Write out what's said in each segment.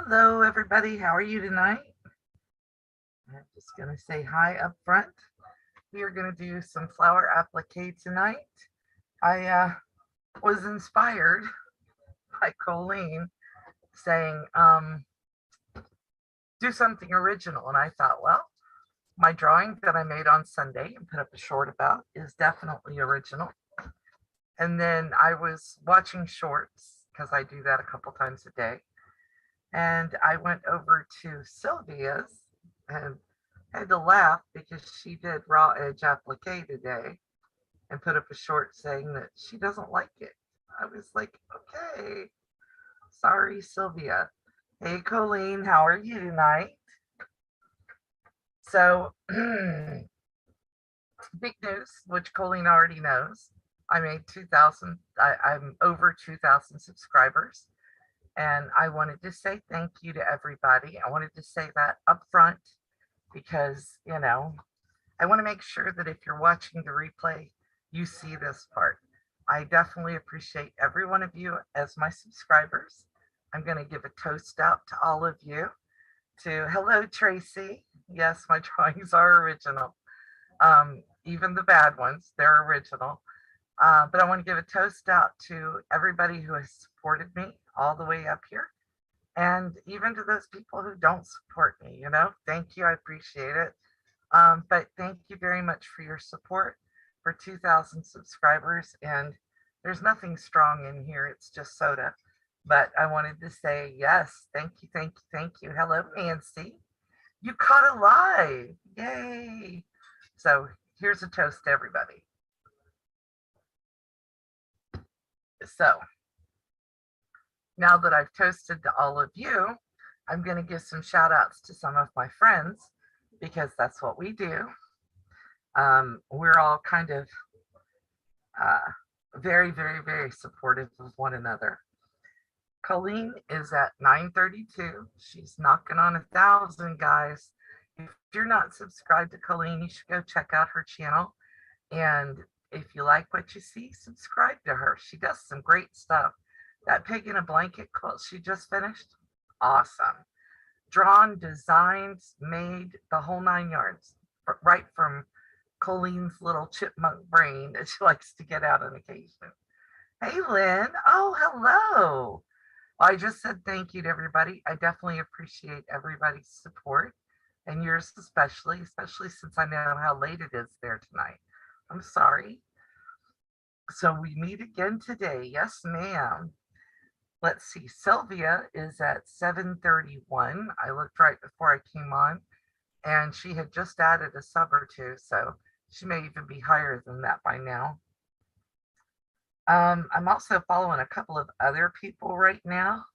Hello, everybody. How are you tonight? I'm just going to say hi up front. We are going to do some flower applique tonight. I was inspired by Colleen saying, do something original. And I thought, well, my drawing that I made on Sunday and put up a short about is definitely original. And then I was watching shorts because I do that a couple times a day. And I went over to Sylvia's and had to laugh because she did raw edge applique today and put up a short saying that she doesn't like it. I was like, okay, sorry, Sylvia. Hey, Colleen, how are you tonight? So, big news, which Colleen already knows. I made 2,000, I'm over 2,000 subscribers. And I wanted to say thank you to everybody. I wanted to say that up front because, I want to make sure that if you're watching the replay, you see this part. I definitely appreciate every one of you as my subscribers. I'm going to give a toast out to all of you. To hello, Tracy. Yes, my drawings are original. Even the bad ones, they're original. But I want to give a toast out to everybody who has supported me all the way up here. And even to those people who don't support me, thank you. I appreciate it. But thank you very much for your support for 2,000 subscribers. And there's nothing strong in here, it's just soda. But I wanted to say, yes, thank you, thank you, thank you. Hello, Nancy. You caught a live. Yay. So here's a toast to everybody. So now that I've toasted to all of you, I'm going to give some shout outs to some of my friends because that's what we do. We're all kind of very, very, very supportive of one another. Colleen is at 932. She's knocking on 1,000, guys. If you're not subscribed to Colleen, you should go check out her channel. And if you like what you see, subscribe to her. She does some great stuff. That pig in a blanket quilt she just finished, awesome. Drawn, designed, made, the whole 9 yards, right from Colleen's little chipmunk brain that she likes to get out on occasion. Hey, Lynn. Oh, hello. I just said thank you to everybody. I definitely appreciate everybody's support and yours especially since I know how late it is there tonight. I'm sorry. So we meet again today. Yes, ma'am. Let's see. Sylvia is at 7:31. I looked right before I came on and she had just added a sub or two. So she may even be higher than that by now. I'm also following a couple of other people right now.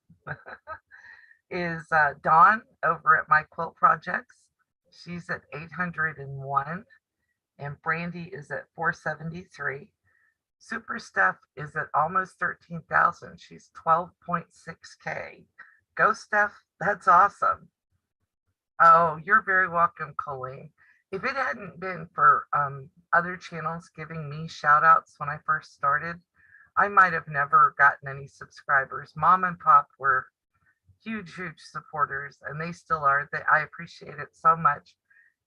Is Dawn over at My Quilt Projects. She's at 801. And Brandy is at 473. Super Steph is at almost 13,000. She's 12.6K. Go, Steph. That's awesome. Oh, you're very welcome, Colleen. If it hadn't been for other channels giving me shout outs when I first started, I might have never gotten any subscribers. Mom and Pop were huge, huge supporters, and they still are. I appreciate it so much.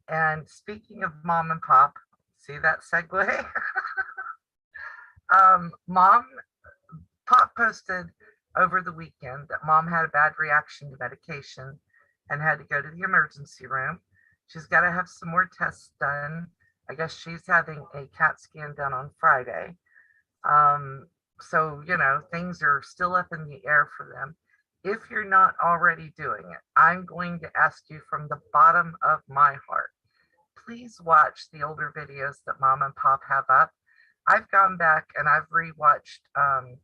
And speaking of Mom and Pop, see that segue? Mom, Pop posted over the weekend that Mom had a bad reaction to medication and had to go to the emergency room. She's got to have some more tests done. I guess she's having a CAT scan done on Friday. So, things are still up in the air for them. If you're not already doing it, I'm going to ask you from the bottom of my heart, please watch the older videos that Mom and Pop have up. I've gone back and I've rewatched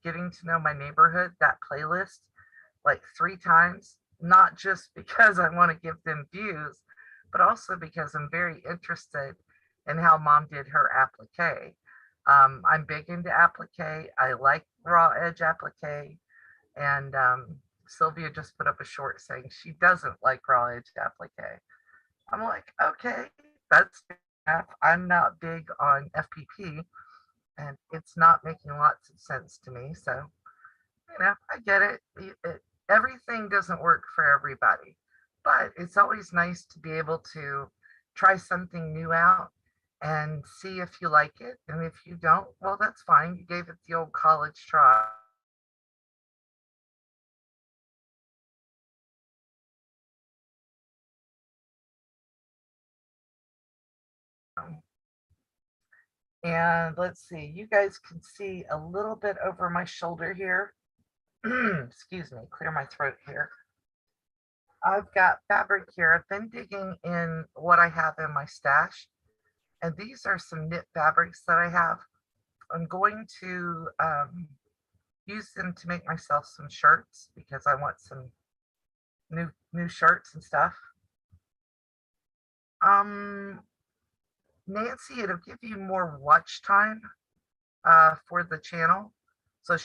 Getting to Know My Neighborhood, that playlist, like 3 times, not just because I want to give them views, but also because I'm very interested in how Mom did her applique. I'm big into applique. I like raw edge applique. And Sylvia just put up a short saying she doesn't like raw edge applique. I'm like, okay, that's enough. I'm not big on FPP and it's not making lots of sense to me. So, I get it. everything doesn't work for everybody, but it's always nice to be able to try something new out and see if you like it. And if you don't, well, that's fine. You gave it the old college try. And let's see, you guys can see a little bit over my shoulder here. Excuse me, clear my throat here. I've got fabric here. I've been digging in what I have in my stash, and these are some knit fabrics that I have. I'm going to use them to make myself some shirts because I want some new shirts and stuff. Um, Nancy, it'll give you more watch time for the channel. So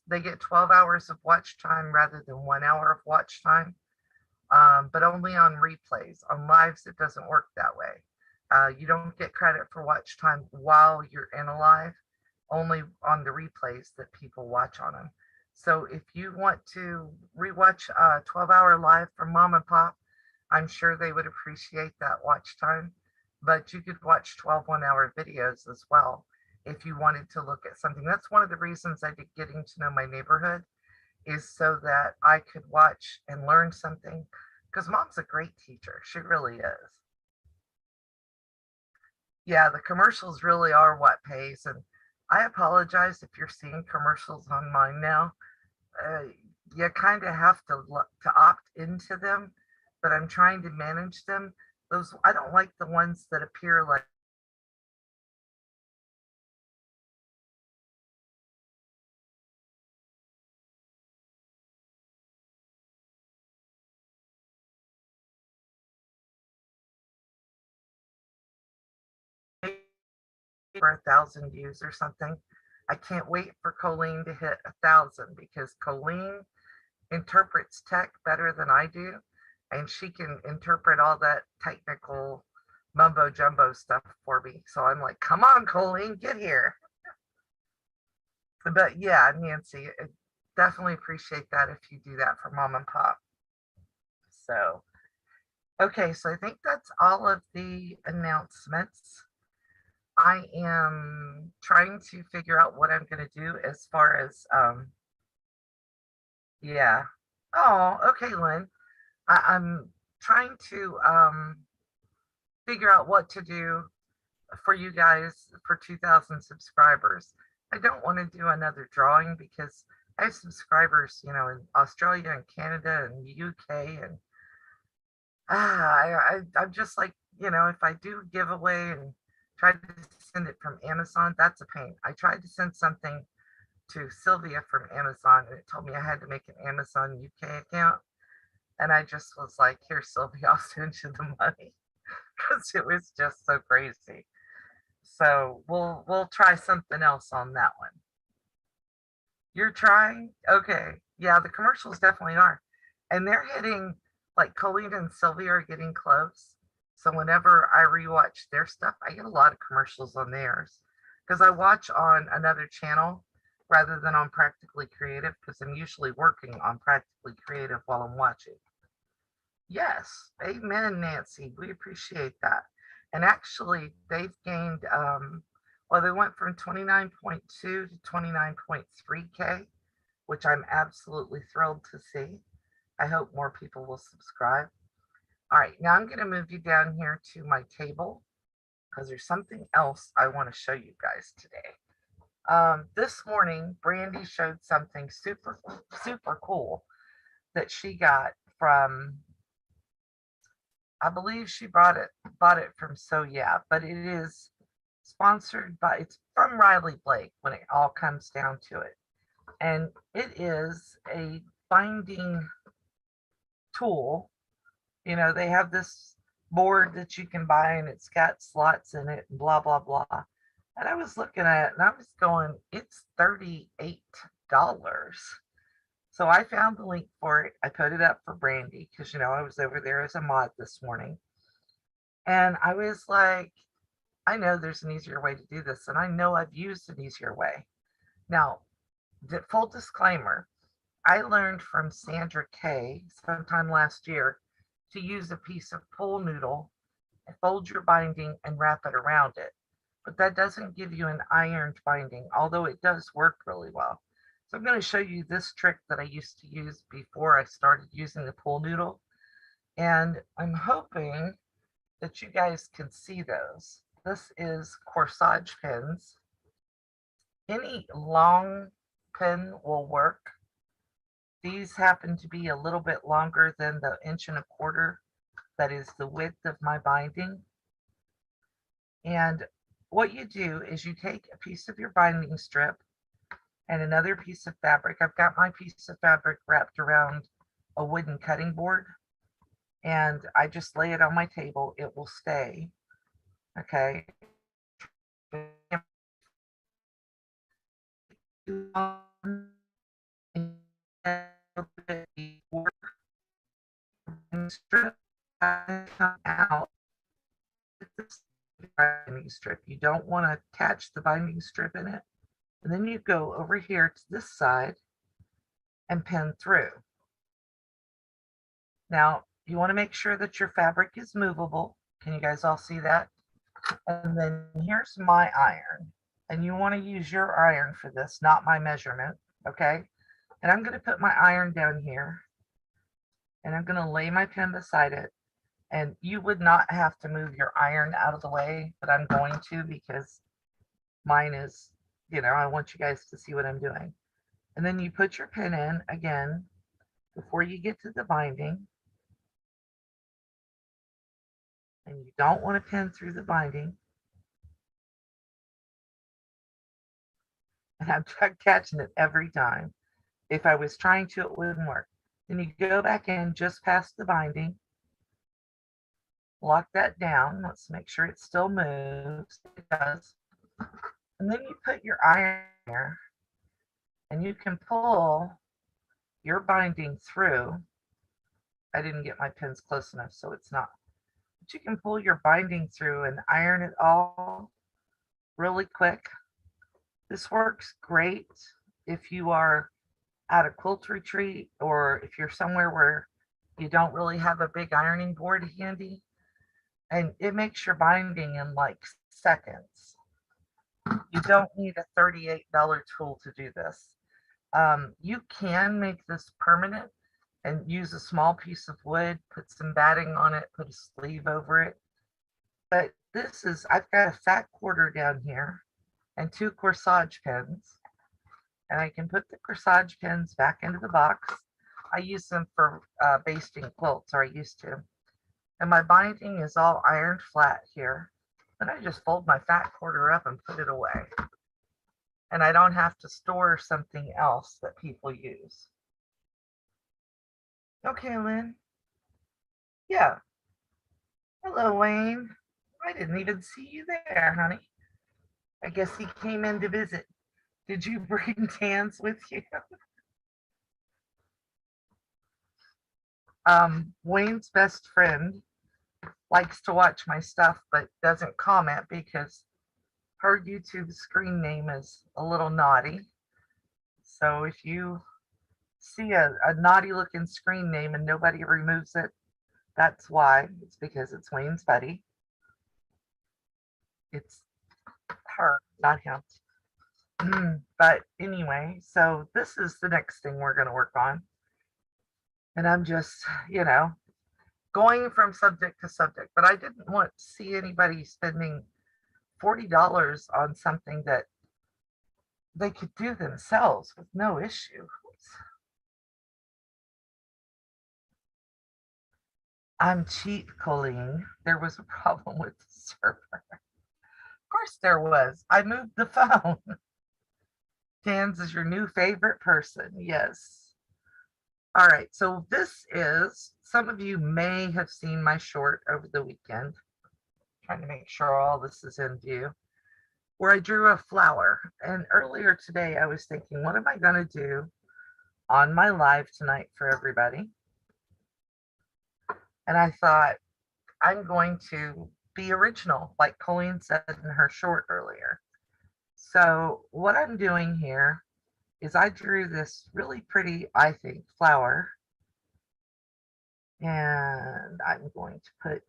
they get 12 hours of watch time rather than 1 hour of watch time, but only on replays. On lives, it doesn't work that way. You don't get credit for watch time while you're in a live, only on the replays that people watch on them. So if you want to rewatch a 12-hour live from Mom and Pop, I'm sure they would appreciate that watch time. But you could watch 12 1-hour videos as well if you wanted to look at something. That's one of the reasons I did Getting to Know My Neighborhood, is so that I could watch and learn something, because Mom's a great teacher. She really is. Yeah, the commercials really are what pays. And I apologize if you're seeing commercials on mine now. Uh, you kind of have to opt into them, but I'm trying to manage them. Those, I don't like the ones that appear like, for 1,000 views or something. I can't wait for Colleen to hit 1,000 because Colleen interprets tech better than I do, and she can interpret all that technical mumbo jumbo stuff for me. So I'm like, come on, Colleen, get here. But yeah, Nancy, I definitely appreciate that if you do that for Mom and Pop. So, okay, so I think that's all of the announcements. I am trying to figure out what I'm going to do as far as, yeah. Oh, okay, Lynn. I'm trying to figure out what to do for you guys for 2,000 subscribers. I don't want to do another drawing because I have subscribers, in Australia and Canada and UK, and I'm just like, if I do giveaway and try to send it from Amazon, that's a pain. I tried to send something to Sylvia from Amazon, and it told me I had to make an Amazon UK account. And I just was like, here, Sylvia, I'll send you the money because it was just so crazy. So we'll try something else on that one. You're trying? Okay. Yeah, the commercials definitely are. And they're hitting, like Colleen and Sylvia are getting close. So whenever I rewatch their stuff, I get a lot of commercials on theirs because I watch on another channel rather than on Practically Creative because I'm usually working on Practically Creative while I'm watching. Yes, amen, Nancy. We appreciate that. And actually, they've gained, well, they went from 29.2 to 29.3K, which I'm absolutely thrilled to see. I hope more people will subscribe. All right, now I'm going to move you down here to my table because there's something else I want to show you guys today. This morning, Brandy showed something super, super cool that she got from, I believe she bought it from So Yeah, but it is sponsored by, it's from Riley Blake when it all comes down to it. And it is a binding tool. They have this board that you can buy and it's got slots in it and blah, blah, blah. And I was looking at it and I was going, it's $38. So I found the link for it. I put it up for Brandy because, I was over there as a mod this morning. And I was like, I know there's an easier way to do this. And I know I've used an easier way. Now, the full disclaimer, I learned from Sandra Kay sometime last year to use a piece of pool noodle, fold your binding, and wrap it around it. But that doesn't give you an ironed binding, although it does work really well. So I'm going to show you this trick that I used to use before I started using the pool noodle. And I'm hoping that you guys can see those. This is corsage pins. Any long pin will work. These happen to be a little bit longer than the 1.25 inches that is the width of my binding. And what you do is you take a piece of your binding strip and another piece of fabric. I've got my piece of fabric wrapped around a wooden cutting board, and I just lay it on my table. It will stay. Okay. Strip come out with this binding strip. You don't want to catch the binding strip in it. And then you go over here to this side and pin through. Now, you want to make sure that your fabric is movable. Can you guys all see that? And then here's my iron. And you want to use your iron for this, not my measurement, okay? And I'm going to put my iron down here. And I'm going to lay my pin beside it. And you would not have to move your iron out of the way, but I'm going to because mine is, I want you guys to see what I'm doing. And then you put your pin in again before you get to the binding. And you don't want to pin through the binding. And I'm catching it every time. If I was trying to, it wouldn't work. Then you go back in just past the binding. Lock that down. Let's make sure it still moves. It does. And then you put your iron here. And you can pull your binding through. I didn't get my pins close enough, so it's not. But you can pull your binding through and iron it all really quick. This works great if you are at a quilt retreat or if you're somewhere where you don't really have a big ironing board handy. And it makes your binding in like seconds. You don't need a $38 tool to do this. You can make this permanent and use a small piece of wood, put some batting on it, put a sleeve over it. But this is, I've got a fat quarter down here and 2 corsage pins. And I can put the corsage pins back into the box. I use them for basting quilts, or I used to. And my binding is all ironed flat here. Then I just fold my fat quarter up and put it away. And I don't have to store something else that people use. Okay, Lynn. Yeah. Hello, Wayne. I didn't even see you there, honey. I guess he came in to visit. Did you bring Tans with you? Wayne's best friend likes to watch my stuff but doesn't comment because her YouTube screen name is a little naughty. So if you see a naughty looking screen name and nobody removes it, that's why. It's because it's Wayne's buddy. It's her, not him. But anyway, so this is the next thing we're going to work on. And I'm just, going from subject to subject, but I didn't want to see anybody spending $40 on something that they could do themselves with no issue. I'm cheap, Colleen. There was a problem with the server. Of course there was. I moved the phone. Tans is your new favorite person. Yes. All right. So this is, some of you may have seen my short over the weekend. Trying to make sure all this is in view. Where I drew a flower. And earlier today I was thinking, what am I going to do on my live tonight for everybody? And I thought, I'm going to be original, like Colleen said in her short earlier. So what I'm doing here is I drew this really pretty, I think, flower, and I'm going to put,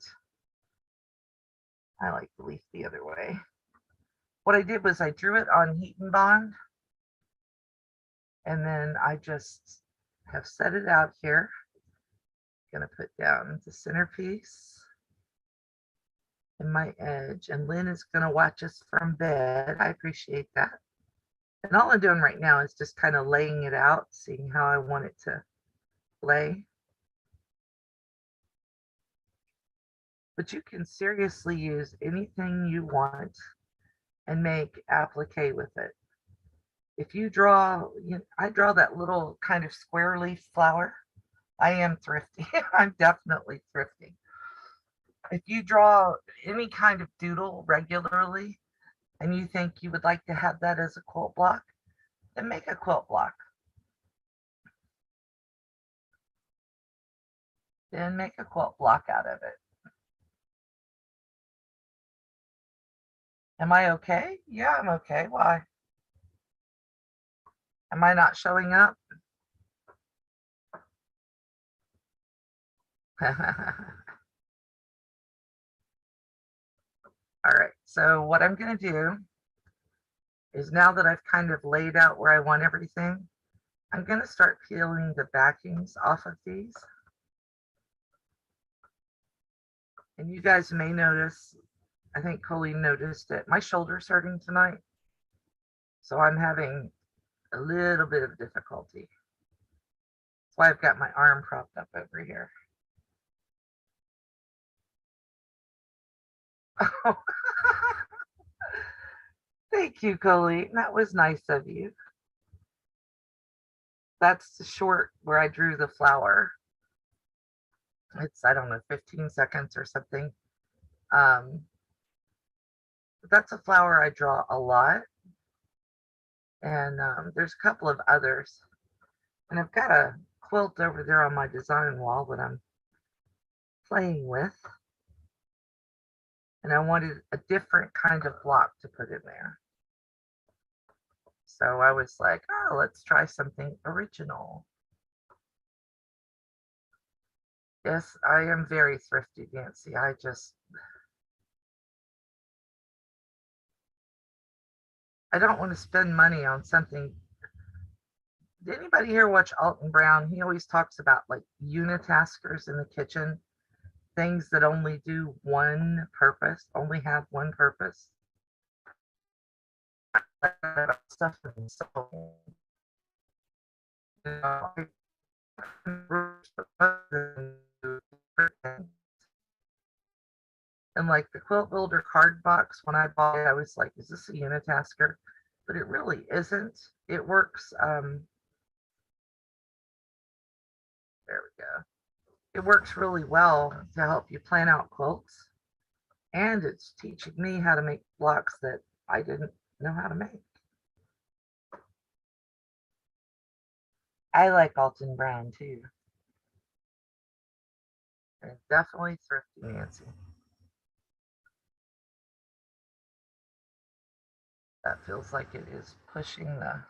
I like the leaf the other way. What I did was I drew it on heat and bond, and then I just have set it out here. Gonna put down the centerpiece and my edge, and Lynn is gonna watch us from bed. I appreciate that. And all I'm doing right now is just kind of laying it out, seeing how I want it to lay. But you can seriously use anything you want and make applique with it. If you draw, I draw that little kind of square leaf flower. I am thrifty. I'm definitely thrifty. If you draw any kind of doodle regularly and you think you would like to have that as a quilt block, then make a quilt block. Then make a quilt block out of it. Am I okay? Yeah, I'm okay. Why? Am I not showing up? All right, so what I'm going to do is, now that I've kind of laid out where I want everything, I'm going to start peeling the backings off of these. And you guys may notice, I think Colleen noticed it, my shoulder's hurting tonight. So I'm having a little bit of difficulty. That's why I've got my arm propped up over here. Oh, thank you, Colleen. That was nice of you. That's the short where I drew the flower. It's, I don't know, 15 seconds or something. But that's a flower I draw a lot. And there's a couple of others. And I've got a quilt over there on my design wall that I'm playing with. And I wanted a different kind of block to put in there. So I was like, oh, let's try something original. Yes, I am very thrifty, Nancy. I don't want to spend money on something. Did anybody here watch Alton Brown? He always talks about like unitaskers in the kitchen, things that only do one purpose, only have one purpose. Stuff and so, and like the quilt builder card box, when I bought it, I was like, is this a unitasker? But it really isn't. It works. There we go. It works really well to help you plan out quilts. And it's teaching me how to make blocks that I didn't know how to make. I like Alton Brown too. And definitely thrifty, Nancy. That feels like it is pushing the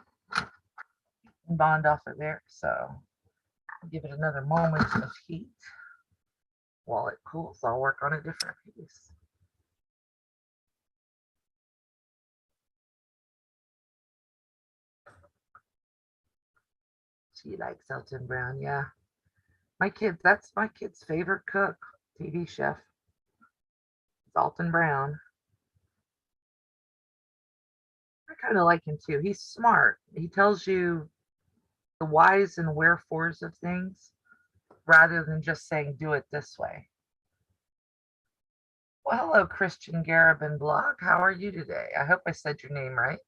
bond off of there. So give it another moment of heat. While it cools, I'll work on a different piece. She likes Alton Brown, yeah. That's my kid's favorite cook, TV chef. It's Alton Brown. I kind of like him too. He's smart. He tells you the whys and wherefores of things rather than just saying, do it this way. Well, hello, Christian Garabin blog. How are you today? I hope I said your name right.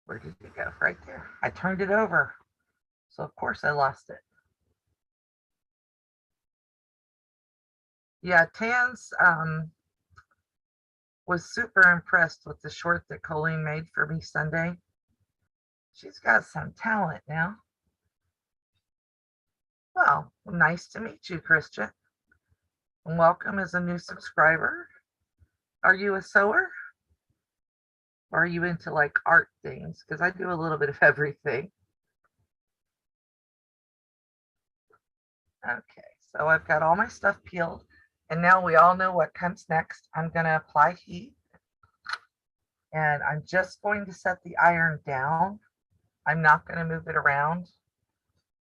Where did it go? Right there. I turned it over. So of course I lost it. Yeah, Tans was super impressed with the short that Colleen made for me Sunday. She's got some talent now. Well, nice to meet you, Christian, and welcome as a new subscriber. Are you a sewer? Or are you into like art things? Because I do a little bit of everything. Okay, so I've got all my stuff peeled, and now we all know what comes next. I'm going to apply heat, and I'm just going to set the iron down. I'm not going to move it around,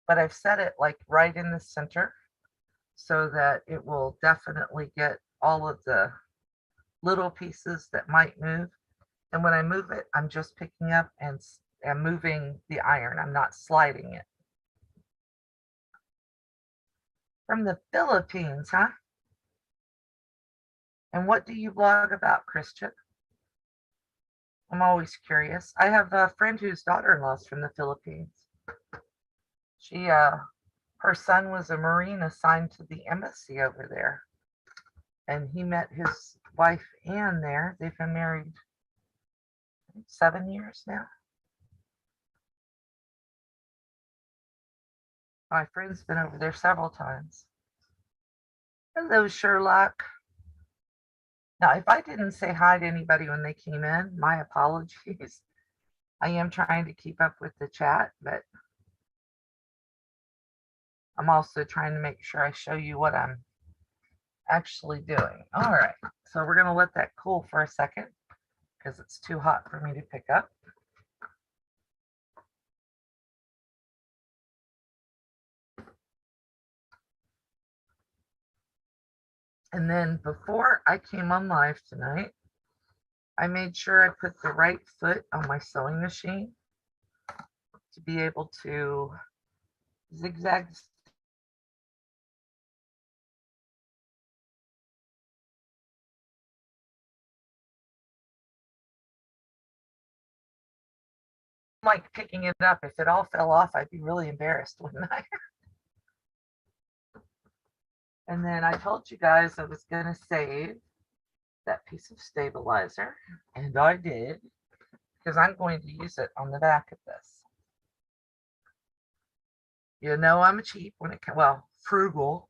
but I've set it like right in the center so that it will definitely get all of the little pieces that might move. And when I move it, I'm just picking up and moving the iron. I'm not sliding it. From the Philippines, huh? And what do you blog about, Christian? I'm always curious. I have a friend whose daughter-in-law's from the Philippines. She, her son was a Marine assigned to the embassy over there, and he met his wife Anne there. They've been married 7 years now. My friend's been over there several times. Hello, Sherlock. Now, if I didn't say hi to anybody when they came in, my apologies. I am trying to keep up with the chat, but I'm also trying to make sure I show you what I'm actually doing. All right, so we're going to let that cool for a second because it's too hot for me to pick up. And then before I came on live tonight, I made sure I put the right foot on my sewing machine to be able to zigzag. Like picking it up. If it all fell off, I'd be really embarrassed, wouldn't I? And then I told you guys I was going to save that piece of stabilizer, and I did, because I'm going to use it on the back of this. You know I'm cheap when it comes, well, frugal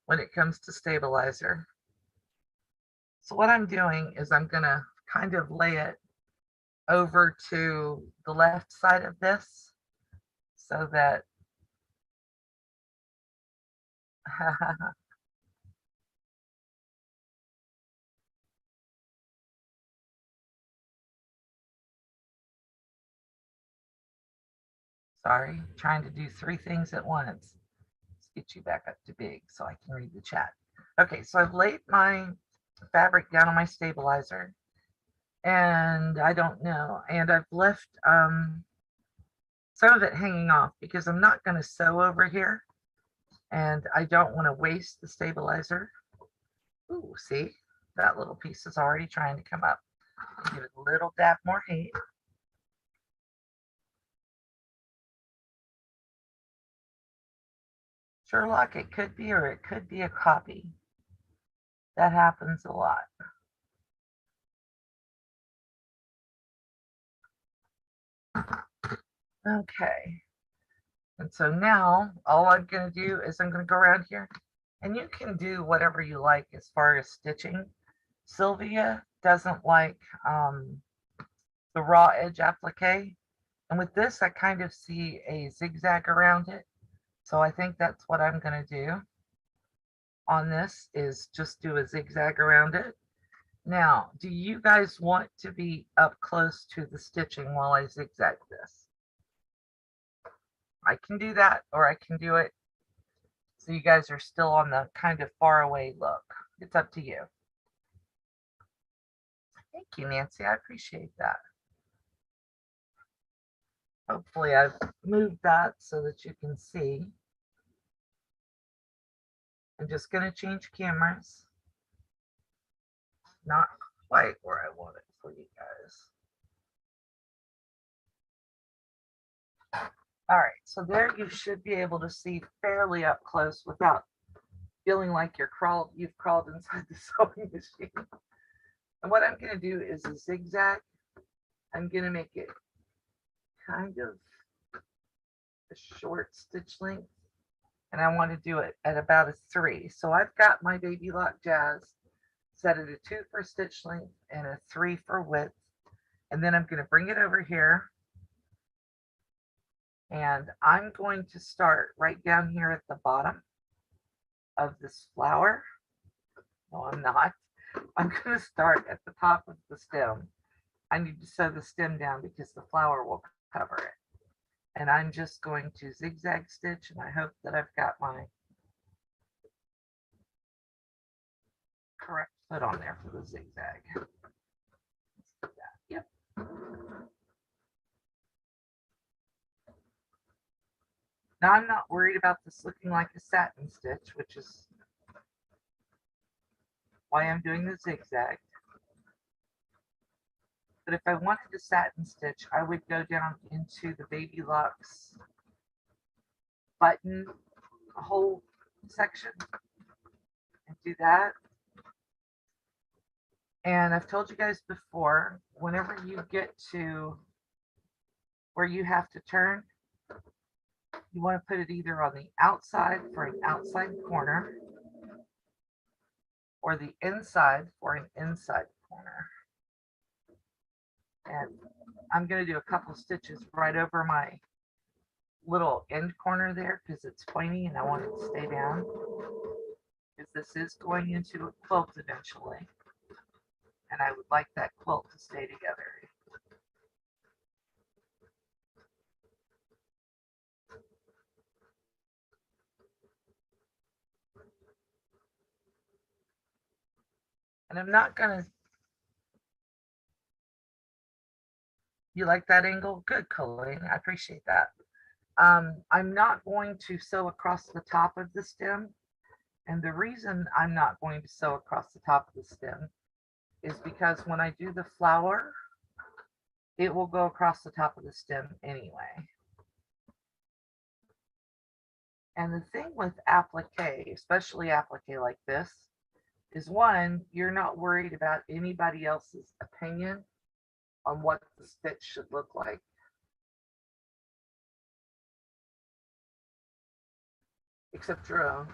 when it comes to stabilizer. So what I'm doing is I'm going to kind of lay it over to the left side of this so that sorry, trying to do three things at once. Let's get you back up to big so I can read the chat. Okay, so I've laid my fabric down on my stabilizer, and I don't know, and I've left some of it hanging off because I'm not going to sew over here, and I don't want to waste the stabilizer. Ooh, see, that little piece is already trying to come up. Give it a little dab more heat. Sherlock, it could be, or it could be a copy. That happens a lot. Okay. And so now all I'm going to do is I'm going to go around here, and you can do whatever you like as far as stitching. Sylvia doesn't like the raw edge applique. And with this, I kind of see a zigzag around it. So I think that's what I'm going to do on this, is just do a zigzag around it. Now, do you guys want to be up close to the stitching while I zigzag this? I can do that, or I can do it so you guys are still on the kind of far away look. It's up to you. Thank you, Nancy. I appreciate that. Hopefully I've moved that so that you can see. I'm just going to change cameras. Not quite where I want it for you guys. All right, so there you should be able to see fairly up close without feeling like you've crawled inside the sewing machine. And what I'm going to do is a zigzag. I'm going to make it kind of a short stitch length. and I want to do it at about a 3. So I've got my Baby Lock Jazz set at a 2 for stitch length and a 3 for width. And then I'm going to bring it over here, and I'm going to start right down here at the bottom of this flower. No, I'm not. I'm going to start at the top of the stem. I need to sew the stem down because the flower will cover it. And I'm just going to zigzag stitch, and I hope that I've got my correct foot on there for the zigzag. Yep. Now I'm not worried about this looking like a satin stitch, which is why I'm doing the zigzag. But if I wanted a satin stitch, I would go down into the Baby Locks button hole section and do that. And I've told you guys before, whenever you get to where you have to turn, you want to put it either on the outside for an outside corner or the inside for an inside corner. And I'm going to do a couple stitches right over my little end corner there because it's pointy and I want it to stay down, because this is going into a quilt eventually, and I would like that quilt to stay together. And I'm not going to, you like that angle? Good, Colleen, I appreciate that. I'm not going to sew across the top of the stem. And the reason I'm not going to sew across the top of the stem is because when I do the flower, it will go across the top of the stem anyway. And the thing with applique, especially applique like this, is one, you're not worried about anybody else's opinion on what the stitch should look like. Except your own.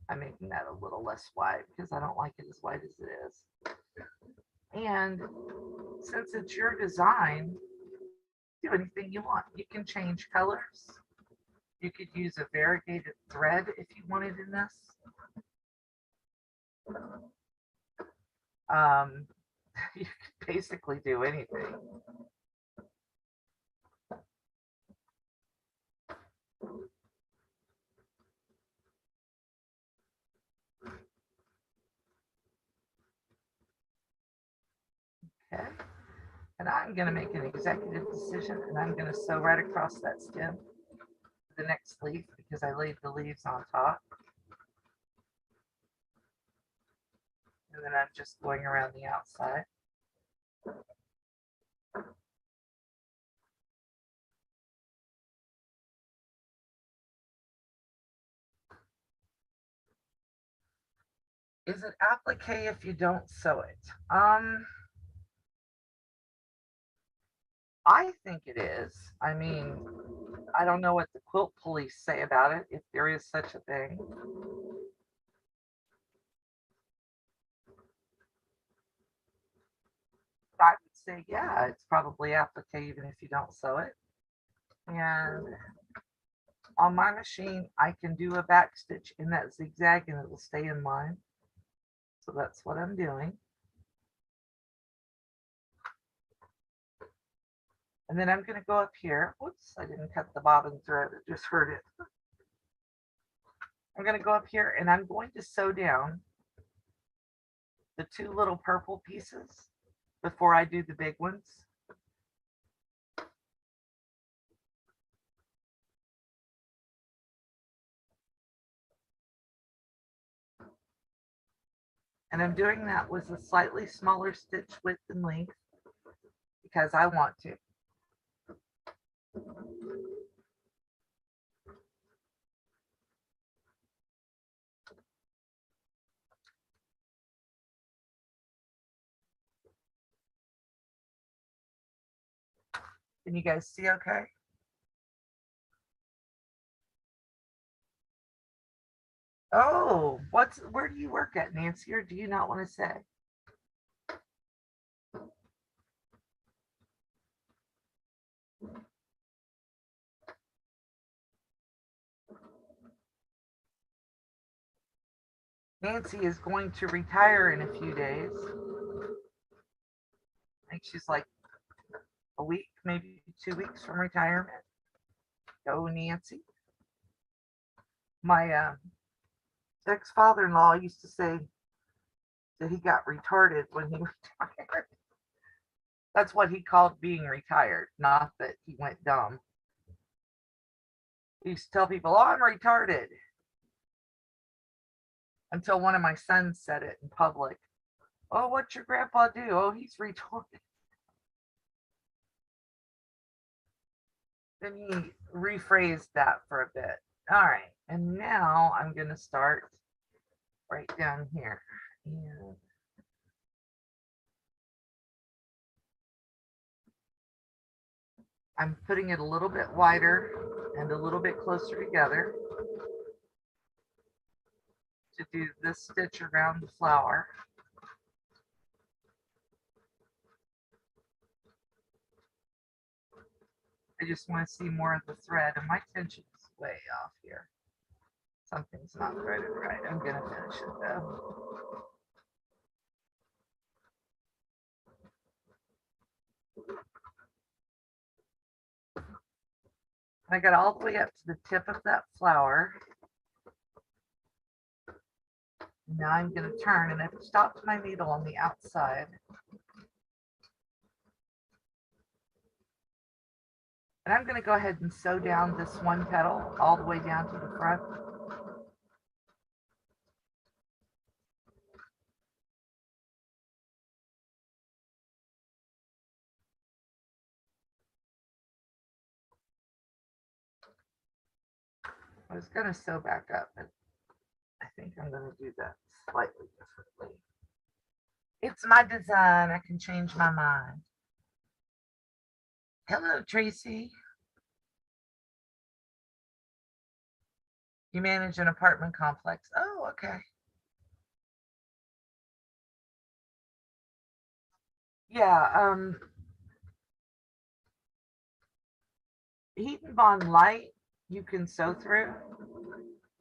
I'm making that a little less white because I don't like it as white as it is. And since it's your design, do anything you want. You can change colors. You could use a variegated thread if you wanted in this. You could basically do anything. Okay. And I'm going to make an executive decision, and I'm going to sew right across that stem the next leaf because I laid the leaves on top. And then I'm just going around the outside. Is it applique if you don't sew it? I think it is. I mean, I don't know what the quilt police say about it, if there is such a thing. I would say, yeah, it's probably applique even if you don't sew it. And on my machine, I can do a back stitch in that zigzag and it will stay in line. So that's what I'm doing. And then I'm going to go up here. Whoops, I didn't cut the bobbin thread. I just hurt it. I'm going to go up here and I'm going to sew down the two little purple pieces before I do the big ones. And I'm doing that with a slightly smaller stitch width and length because I want to. Can you guys see okay? Oh, where do you work at, Nancy, or do you not want to say? Nancy is going to retire in a few days. I think she's like a week, maybe 2 weeks from retirement. Go, Nancy. My ex father in law used to say that he got retarded when he retired. That's what he called being retired, not that he went dumb. He used to tell people, "Oh, I'm retarded," until one of my sons said it in public. "Oh, what's your grandpa do? Oh, he's retarded." Then he rephrased that for a bit. All right, and now I'm going to start right down here. And I'm putting it a little bit wider and a little bit closer together to do this stitch around the flower. I just want to see more of the thread, and my tension is way off here. Something's not threaded right. I'm going to finish it though. I got all the way up to the tip of that flower. Now I'm going to turn, and I've stopped my needle on the outside. And I'm going to go ahead and sew down this one petal all the way down to the front. I was going to sew back up, but I think I'm going to do that slightly differently. It's my design. I can change my mind. Hello, Tracy. You manage an apartment complex. Oh, okay. Yeah, heat and bond light you can sew through.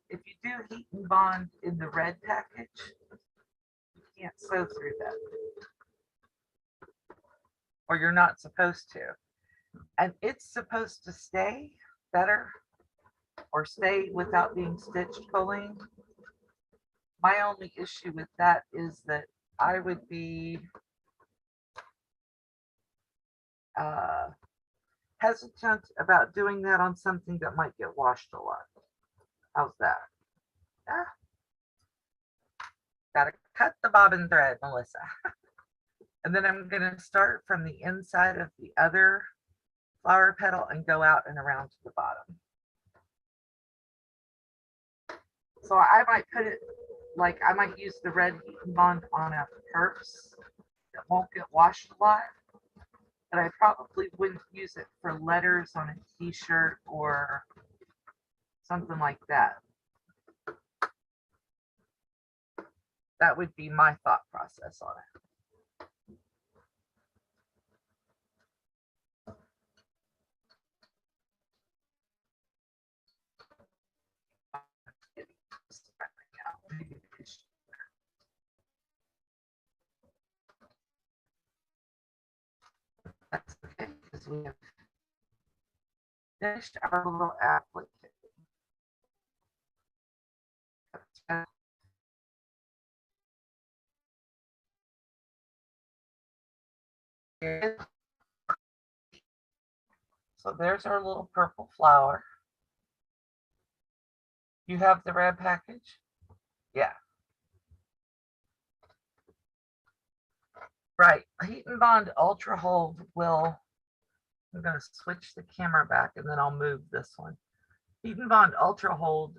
If you do heat and bond in the red package, you can't sew through that, or you're not supposed to. And it's supposed to stay better or stay without being stitched, Colleen. My only issue with that is that I would be uh, hesitant about doing that on something that might get washed a lot. How's that? Ah, gotta cut the bobbin thread, Melissa. And then I'm gonna start from the inside of the other flower petal and go out and around to the bottom. So I might put it like I might use the red heat and bond on a purse that won't get washed a lot, but I probably wouldn't use it for letters on a t-shirt or something like that. That would be my thought process on it. That's okay because we have finished our little applique. So there's our little purple flower. You have the red package? Yeah. Right. Heat and Bond Ultra Hold will, I'm going to switch the camera back and then I'll move this one. Heat and Bond Ultra Hold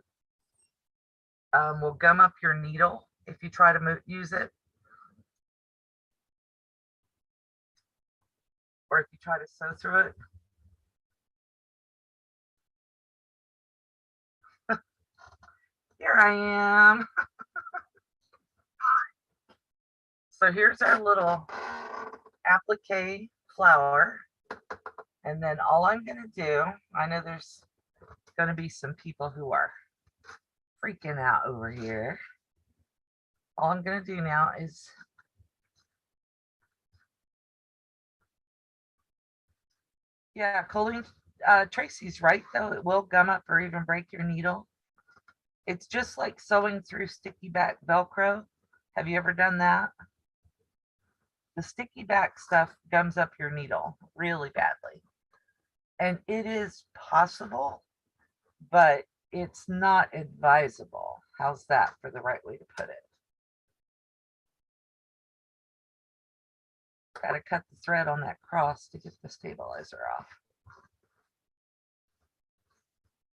will gum up your needle if you try to use it. Or if you try to sew through it. Here I am. So here's our little applique flower. And then all I'm going to do, I know there's going to be some people who are freaking out over here. All I'm going to do now is yeah, Colleen, Tracy's right though. It will gum up or even break your needle. It's just like sewing through sticky back Velcro. Have you ever done that? The sticky back stuff gums up your needle really badly. And it is possible, but it's not advisable. How's that for the right way to put it? Got to cut the thread on that cross to get the stabilizer off.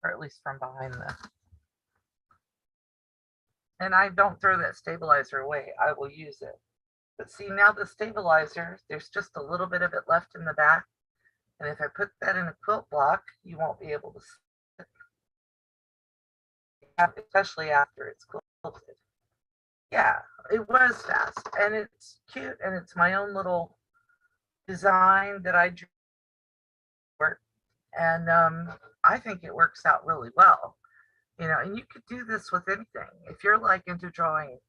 Or at least from behind the. And I don't throw that stabilizer away. I will use it. But see, now the stabilizer, there's just a little bit of it left in the back. And if I put that in a quilt block, you won't be able to see it, especially after it's quilted. Yeah, it was fast. And it's cute. And it's my own little design that I drew. And I think it works out really well. You know, and you could do this with anything. If you're like into drawing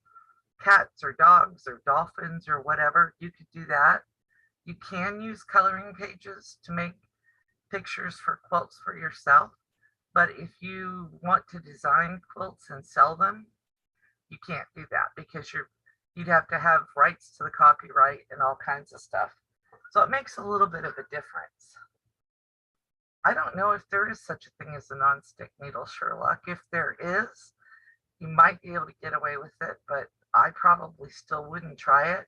cats or dogs or dolphins or whatever, you could do that. You can use coloring pages to make pictures for quilts for yourself. But if you want to design quilts and sell them, you can't do that because you'd have to have rights to the copyright and all kinds of stuff. So it makes a little bit of a difference. I don't know if there is such a thing as a non-stick needle, Sherlock. If there is, you might be able to get away with it, but I probably still wouldn't try it,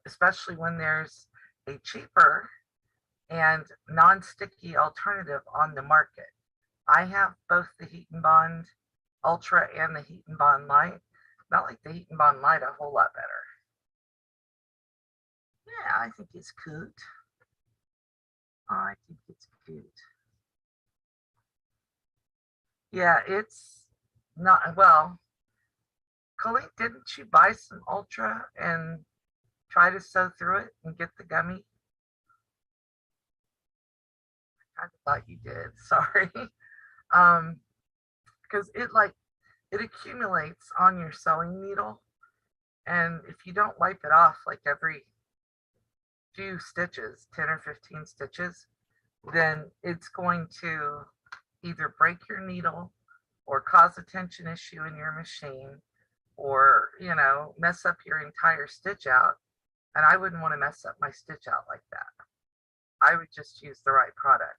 especially when there's a cheaper and non-sticky alternative on the market. I have both the Heat and Bond Ultra and the Heat and Bond Light. Not like the Heat and Bond Light a whole lot better. Yeah, I think it's cute. I think it's cute. Yeah, it's not, well, Colleen, didn't you buy some Ultra and try to sew through it and get the gummy? I thought you did. Sorry. Because it accumulates on your sewing needle, and if you don't wipe it off like every few stitches, 10 or 15 stitches, then it's going to either break your needle or cause a tension issue in your machine or, you know, mess up your entire stitch out. And I wouldn't want to mess up my stitch out like that. I would just use the right product.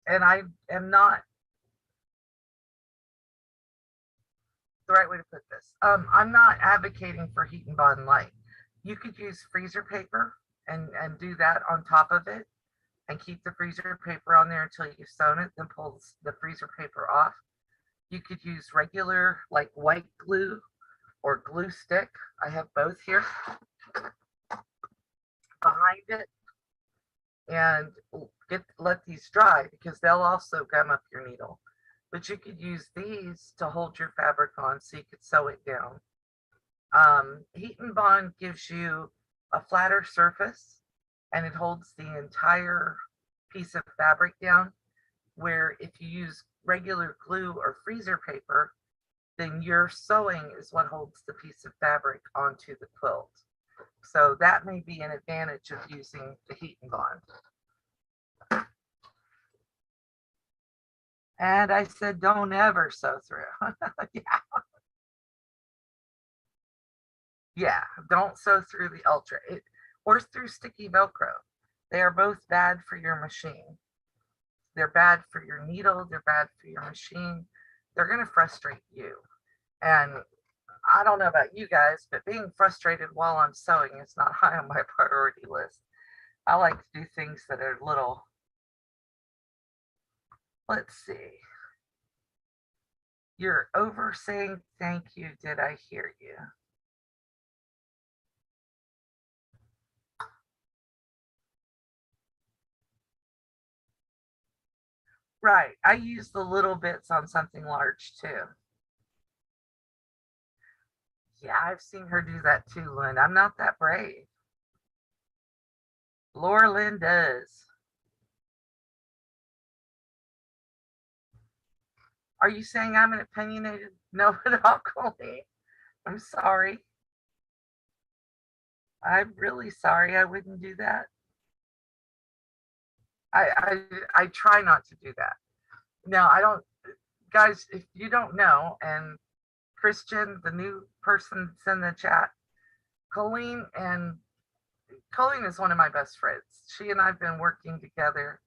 And I am not the right way to put this. I'm not advocating for Heat and Bond Light. You could use freezer paper and do that on top of it and keep the freezer paper on there until you've sewn it, then pull the freezer paper off. You could use regular like white glue or glue stick. I have both here behind it, and let these dry because they'll also gum up your needle. But you could use these to hold your fabric on so you could sew it down. Heat and Bond gives you a flatter surface and it holds the entire piece of fabric down, where if you use regular glue or freezer paper, then your sewing is what holds the piece of fabric onto the quilt. So that may be an advantage of using the Heat and Bond. And I said, don't ever sew through. Yeah. Yeah, don't sew through the Ultra or through sticky Velcro. They are both bad for your machine. They're bad for your needle. They're bad for your machine. They're going to frustrate you. And I don't know about you guys, but being frustrated while I'm sewing is not high on my priority list. I like to do things that are little, let's see. You're over saying thank you. Did I hear you? Right. I use the little bits on something large too. Yeah, I've seen her do that too, Lynn. I'm not that brave. Laura Lynn does. Are you saying I'm an opinionated know-it-all, Colleen? I'm sorry. I'm really sorry. I wouldn't do that. I try not to do that. No, I don't. Guys, if you don't know, and Christian, the new person that's in the chat, Colleen and Colleen is one of my best friends. She and I've been working together.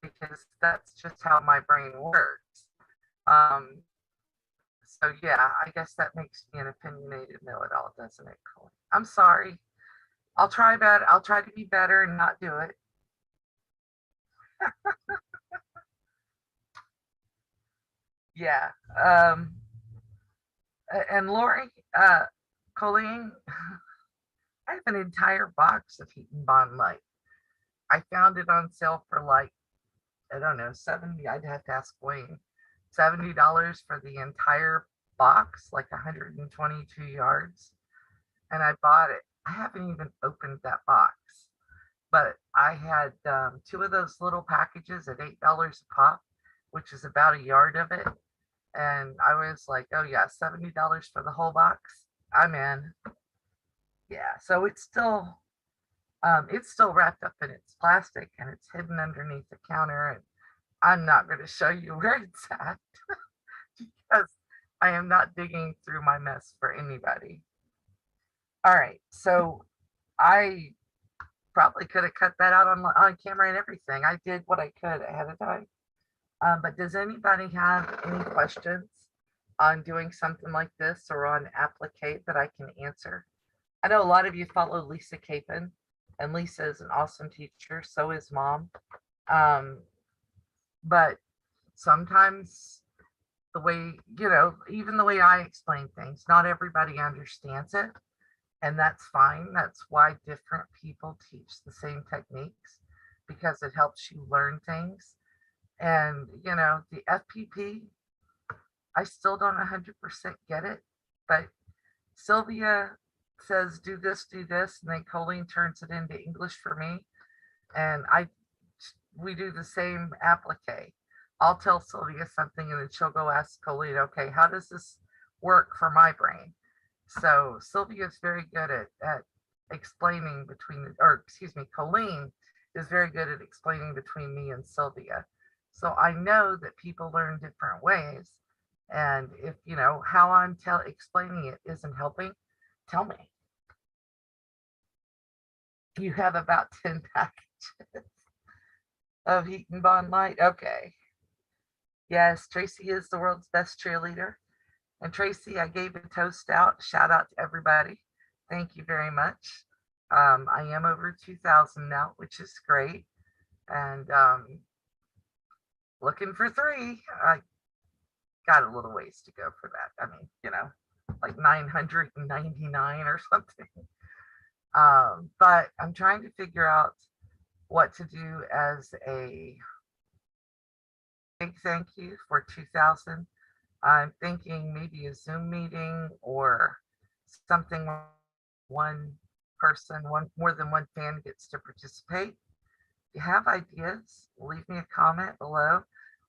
Because that's just how my brain works. Um, so yeah, I guess that makes me an opinionated know-it-all, doesn't it, Colleen? I'm sorry. I'll try better. I'll try to be better and not do it. Yeah. Um, and Lori, Colleen, I have an entire box of Heat and Bond Light. I found it on sale for like, I don't know, 70. I'd have to ask Wayne. $70 for the entire box, like 122 yards. And I bought it. I haven't even opened that box, but I had two of those little packages at $8 a pop, which is about a yard of it. And I was like, oh yeah, $70 for the whole box. I'm in. Yeah. So it's still wrapped up in its plastic and it's hidden underneath the counter. And I'm not going to show you where it's at because I am not digging through my mess for anybody. All right. So I probably could have cut that out on camera and everything. I did what I could ahead of time. But does anybody have any questions on doing something like this or on Applique that I can answer? I know a lot of you follow Lisa Capon, and Lisa is an awesome teacher. So is Mom. Um, but sometimes the way, even the way I explain things, not everybody understands it. And that's fine. That's why different people teach the same techniques because it helps you learn things. And, the FPP, I still don't 100% get it, but Sylvia says, do this, and then Colleen turns it into English for me. And we do the same applique. I'll tell Sylvia something and then she'll go ask Colleen, okay, how does this work for my brain? So Sylvia's very good at explaining Colleen is very good at explaining between me and Sylvia. So I know that people learn different ways. And if how I'm explaining it isn't helping, tell me. You have about 10 packages of Heat and Bond Light. Okay. Yes, Tracy is the world's best cheerleader. And Tracy, I gave a toast out. Shout out to everybody. Thank you very much. I am over 2,000 now, which is great. And looking for 3. I got a little ways to go for that. I mean, like 999 or something. But I'm trying to figure out what to do as a big thank you for 2,000. I'm thinking maybe a Zoom meeting or something one person, more than one fan gets to participate. If you have ideas, leave me a comment below.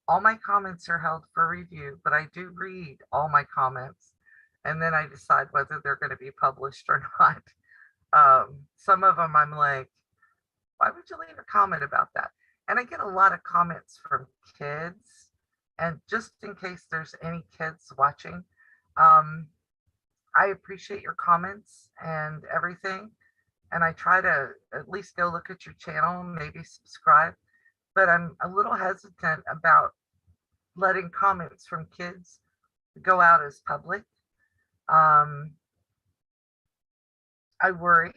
All my comments are held for review, but I do read all my comments and then I decide whether they're going to be published or not. Some of them I'm like, why would you leave a comment about that? And I get a lot of comments from kids. And just in case there's any kids watching, I appreciate your comments and everything. And I try to at least go look at your channel, maybe subscribe. But I'm a little hesitant about letting comments from kids go out as public. I worry,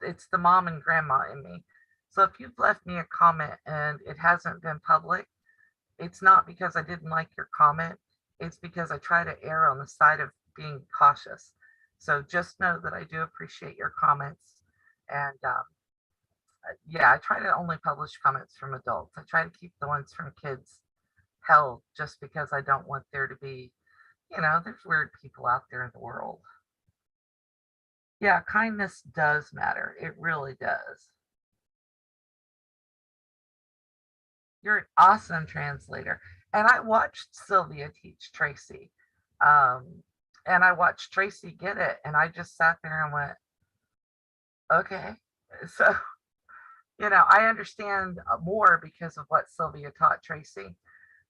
it's the mom and grandma in me. So if you've left me a comment and it hasn't been public, it's not because I didn't like your comment. it's because I try to err on the side of being cautious. So just know that I do appreciate your comments. And yeah, I try to only publish comments from adults. I try to keep the ones from kids held just because I don't want there to be, there's weird people out there in the world. Yeah, kindness does matter. It really does. You're an awesome translator. And I watched Sylvia teach Tracy. Um, and I watched Tracy get it. And I just sat there and went, okay. So, I understand more because of what Sylvia taught Tracy.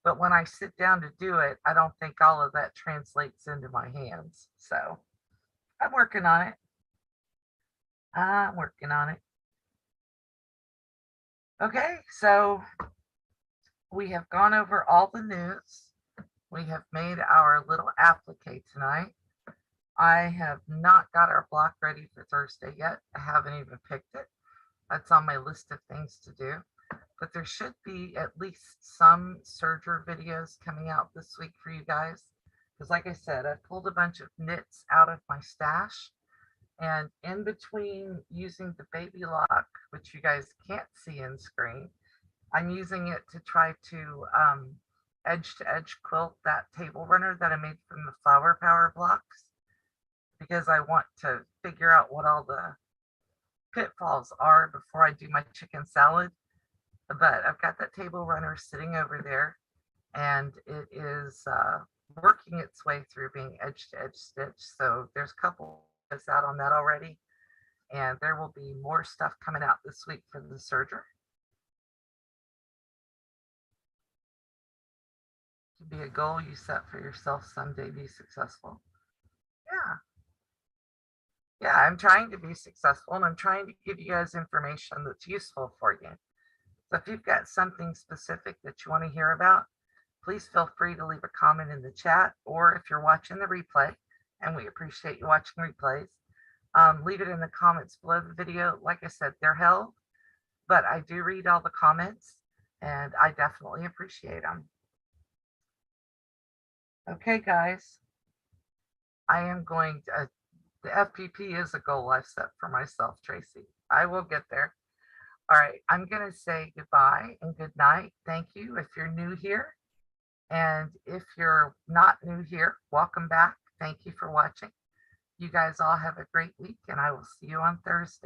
But when I sit down to do it, I don't think all of that translates into my hands. So I'm working on it. I'm working on it. Okay, so we have gone over all the news. We have made our little applique tonight. I have not got our block ready for Thursday yet. I haven't even picked it. That's on my list of things to do. But there should be at least some serger videos coming out this week for you guys. Because like I said, I pulled a bunch of knits out of my stash. And in between using the baby lock, which you guys can't see in screen, I'm using it to try to edge to edge quilt that table runner that I made from the flower power blocks, because I want to figure out what all the pitfalls are before I do my chicken salad. But I've got that table runner sitting over there, and it is working its way through being edge to edge stitch. So there's a couple out on that already, and there will be more stuff coming out this week for the serger. To be a goal you set for yourself someday, be successful. Yeah. Yeah, I'm trying to be successful, and I'm trying to give you guys information that's useful for you. So if you've got something specific that you want to hear about, please feel free to leave a comment in the chat, or if you're watching the replay, and we appreciate you watching replays, leave it in the comments below the video. Like I said, they're held, but I do read all the comments, and I definitely appreciate them. Okay, guys, I am going to, the FPP is a goal I've set for myself, Tracy. I will get there. All right, I'm going to say goodbye and good night. Thank you if you're new here. And if you're not new here, welcome back. Thank you for watching. You guys all have a great week, and I will see you on Thursday.